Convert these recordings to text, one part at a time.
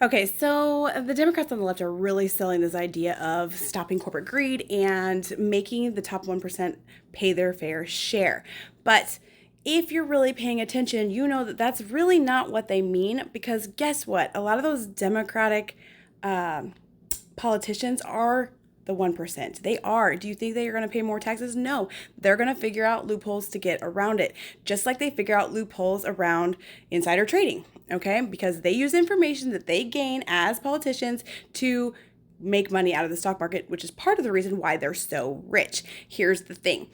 Okay, so the Democrats on the left are really selling this idea of stopping corporate greed and making the top 1% pay their fair share. But if you're really paying attention, you know that that's really not what they mean because guess what? A lot of those Democratic um, politicians are the 1%. They are. Do you think they are going to pay more taxes? No. They're going to figure out loopholes to get around it, just like they figure out loopholes around insider trading, okay? Because they use information that they gain as politicians to make money out of the stock market, which is part of the reason why they're so rich. Here's the thing.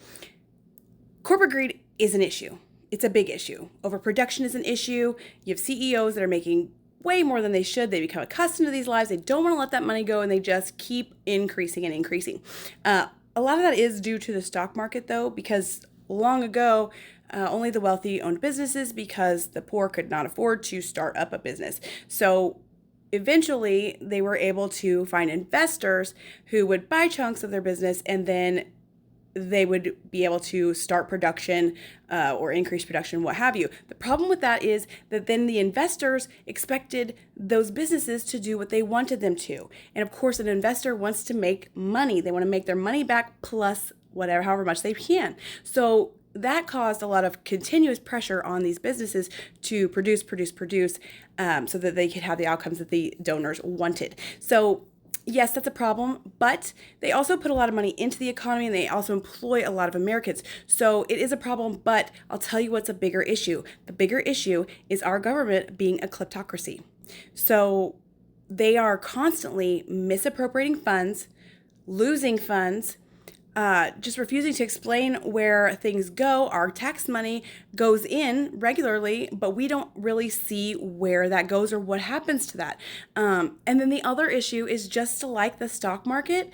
Corporate greed is an issue. It's a big issue. Overproduction is an issue. You have CEOs that are making way more than they should. They become accustomed to these lives. They don't want to let that money go, and they just keep increasing and increasing. A lot of that is due to the stock market, though, because long ago, only the wealthy owned businesses because the poor could not afford to start up a business. So eventually, they were able to find investors who would buy chunks of their business and then they would be able to start production or increase production, what have you. The problem with that is that then the investors expected those businesses to do what they wanted them to. And of course, an investor wants to make money. They want to make their money back plus whatever, however much they can. So that caused a lot of continuous pressure on these businesses to produce, so that they could have the outcomes that the donors wanted. So yes, that's a problem, but they also put a lot of money into the economy and they also employ a lot of Americans. So it is a problem, but I'll tell you what's a bigger issue. The bigger issue is our government being a kleptocracy. So they are constantly misappropriating funds, losing funds, just refusing to explain where things go. Our tax money goes in regularly, but we don't really see where that goes or what happens to that. And then the other issue is just like the stock market,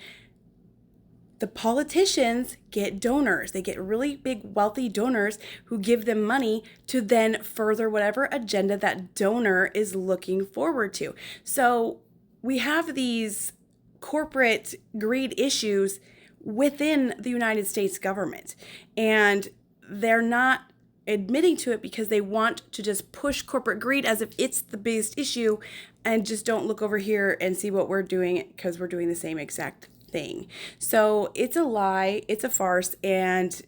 the politicians get donors. They get really big, wealthy donors who give them money to then further whatever agenda that donor is looking forward to. So we have these corporate greed issues within the United States government. And they're not admitting to it because they want to just push corporate greed as if it's the biggest issue and just don't look over here and see what we're doing because we're doing the same exact thing. So it's a lie, it's a farce, and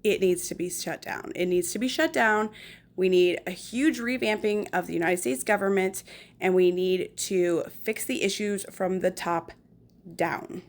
it needs to be shut down. It needs to be shut down. We need a huge revamping of the United States government, and we need to fix the issues from the top down.